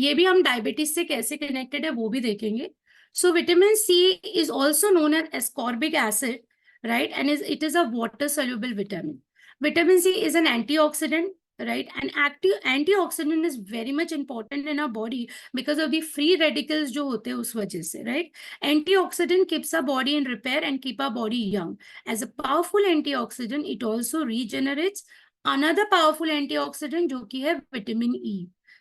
ये भी हम डायबिटीज से कैसे कनेक्टेड है वो भी देखेंगे. So vitamin C is also known as ascorbic acid, right? And it is a water soluble vitamin. Vitamin C is an antioxidant, right? And active antioxidant is very much important in our body because of the free radicals जो होते हैं उस वजह से, right? Antioxidant keeps our body in repair and keep our body young. As a powerful antioxidant, it also regenerates. Another powerful antioxidant जो कि है vitamin E.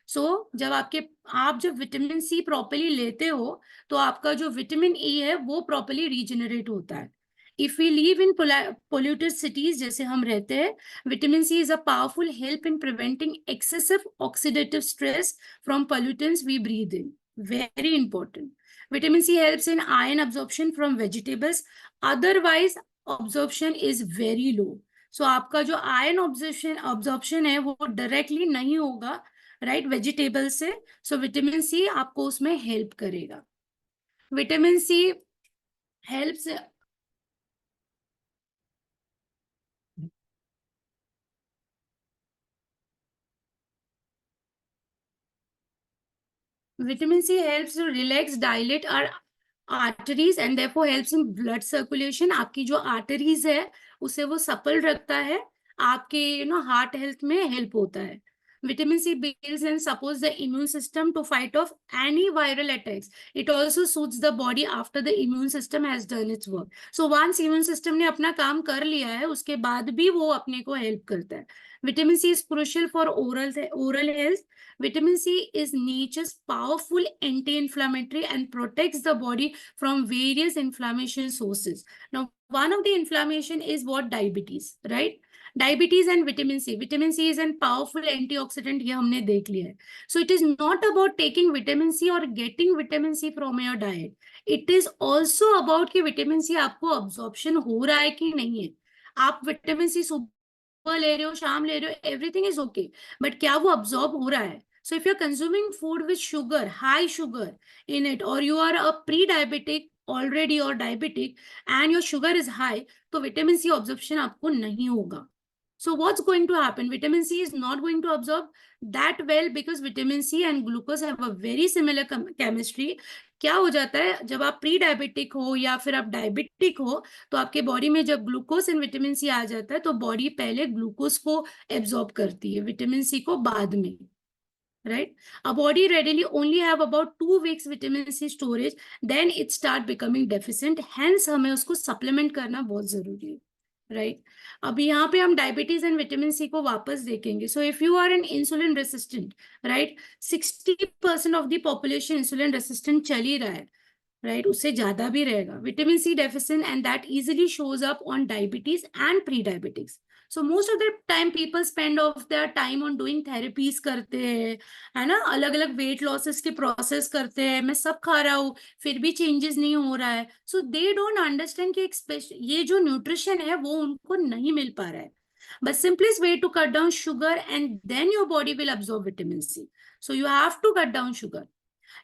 सो जब आप जब विटामिन सी प्रॉपरली लेते हो तो आपका जो विटामिन ई है वो प्रॉपरली रीजनरेट होता है. If we live in polluted cities जैसे हम रहते हैं, vitamin C is a powerful help in preventing excessive oxidative stress from pollutants we breathe in. Very important. Vitamin C helps in iron absorption from vegetables. Otherwise absorption is very low. So आपका जो iron absorption है वो directly नहीं होगा, right, vegetable से. सो vitamin सी आपको उसमें help करेगा. Vitamin C helps. Vitamin C helps to relax, dilate our arteries and therefore helps in blood circulation. आपकी जो arteries है उसे वो supple रखता है, आपके heart health में help होता है. Vitamin C builds and supports the immune system to fight off any viral attacks. It also soothes the body after the immune system has done its work. So once immune system ने अपना काम कर लिया है उसके बाद भी वो अपने को help करता है. Vitamin C is crucial for oral health. Vitamin C is nature's powerful anti-inflammatory and protects the body from various inflammation sources. Now, one of the inflammation is what? Diabetes, right? Diabetes and vitamin C. Vitamin C is a powerful antioxidant. ये हमने देख लिया है. So it is not about taking vitamin C or getting vitamin C from your diet. It is also about कि vitamin C आपको absorption हो रहा है कि नहीं है. आप vitamin C सुबह ले रहे हो, शाम ले रहे हो, everything is okay. But क्या वो absorb हो रहा है? So if you're consuming food with sugar, high sugar in it, or you are a pre-diabetic already or diabetic and your sugar is high, तो vitamin C absorption आपको नहीं होगा. So what's going to happen? Vitamin C is not going to absorb that well because vitamin C and glucose have a very similar chemistry. क्या हो जाता है जब आप प्री डायबिटिक हो या फिर आप डायबिटिक हो तो आपके बॉडी में जब ग्लूकोज एंड विटामिन सी आ जाता है तो बॉडी पहले ग्लूकोज को एब्जॉर्ब करती है, विटामिन सी को बाद में, right? Our body readily only have about 2 weeks vitamin C storage, then it start becoming deficient. Hence हमें उसको supplement करना बहुत जरूरी है, right? अब यहाँ पे हम डायबिटीज एंड विटामिन सी को वापस देखेंगे. So if you are an insulin resistant, right, 60% of the population insulin resistant चल ही रहा है, राइट, उससे ज्यादा भी रहेगा. Vitamin C deficient and that easily shows up on diabetes and pre diabetics. So most of the time people spend of their time on doing therapies करते हैं, है ना, अलग अलग वेट लॉसेस के प्रोसेस करते हैं, मैं सब खा रहा हूँ फिर भी चेंजेस नहीं हो रहा है. सो दे डोंट अंडरस्टैंड कि ये जो न्यूट्रिशन है वो उनको नहीं मिल पा रहा है. But simplest way to cut down sugar and then your body will absorb vitamin C. So you have to cut down sugar.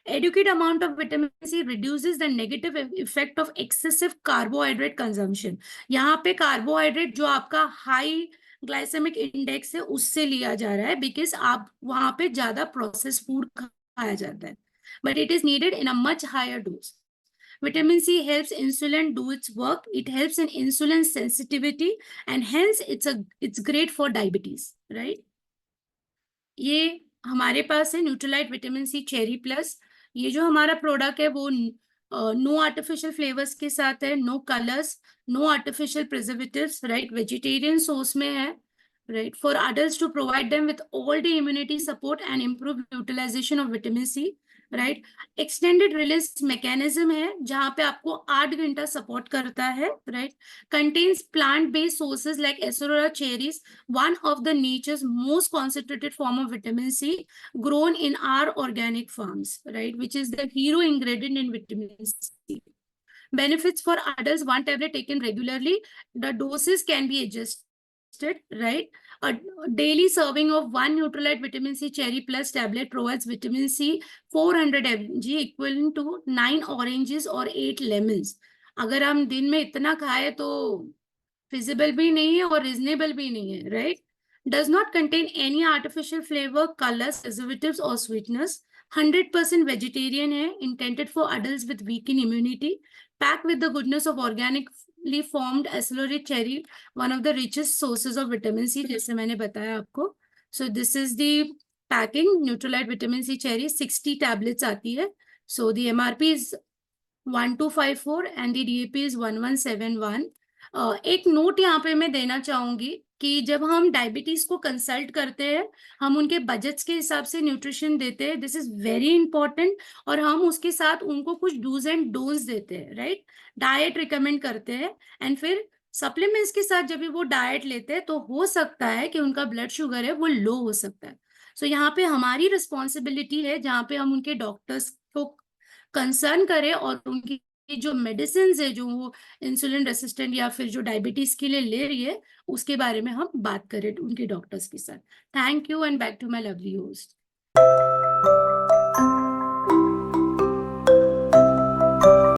Adequate amount of vitamin C reduces the negative effect of excessive carbohydrate consumption. यहाँ पे carbohydrate जो आपका high glycaemic index है उससे लिया जा रहा है बिकॉज आप वहां पे ज्यादा प्रोसेस फूड खाया जाता है, but it is needed in a much higher dose. Vitamin C helps insulin do its work. It helps in insulin sensitivity and hence it's great for diabetes, right? ये हमारे पास है Nutrilite vitamin C cherry plus. ये जो हमारा product है वो no artificial flavours के साथ है, no colours, no artificial preservatives, right, vegetarian source में है, right, for adults to provide them with all the immunity support and improve utilization of vitamin C, right. Extended release mechanism है जहां पे आपको 8 घंटा सपोर्ट करता है, right. Contains plant based sources like acerola cherries, one of the nature's most concentrated form of vitamin C grown in our organic farms, right, which is the hero ingredient in vitamin C. Benefits for adults: 1 tablet taken regularly. The doses can be adjusted, right. A daily serving of 1 Neutralite vitamin C cherry plus tablet provides vitamin C 400 mg equivalent to 9 oranges or 8 lemons. अगर हम दिन में इतना खाए तो feasible भी नहीं है और रीजनेबल भी नहीं है, right. Does not contain any artificial flavor, colors, preservatives or sweeteners. 100% vegetarian है, intended for adults with weakened immunity, packed with the goodness of organically formed accelerate cherry, one of the richest sources of vitamin C, जैसे मैंने बताया आपको. So this is the packing, Neutralite vitamin C cherry, 60 tablets आती है. So the MRP is 1254 and the DAP is 1171. एक note यहाँ पे मैं देना चाहूंगी कि जब हम डायबिटीज को कंसल्ट करते हैं, हम उनके बजट्स के हिसाब से न्यूट्रिशन देते हैं, दिस इज वेरी इंपॉर्टेंट. और हम उसके साथ उनको कुछ डूज एंड डोंट्स देते हैं, राइट. डाइट रिकमेंड करते हैं, एंड फिर सप्लीमेंट्स के साथ जब भी वो डाइट लेते हैं तो हो सकता है कि उनका ब्लड शुगर है वो लो हो सकता है. सो यहाँ पे हमारी रिस्पॉन्सिबिलिटी है जहाँ पे हम उनके डॉक्टर्स को कंसर्न करें और उनकी जो मेडिसिन है जो वो इंसुलिन रेसिस्टेंट या फिर जो डायबिटीज के लिए ले रही है उसके बारे में हम बात करें उनके डॉक्टर्स के साथ. Thank you and back to my lovely host.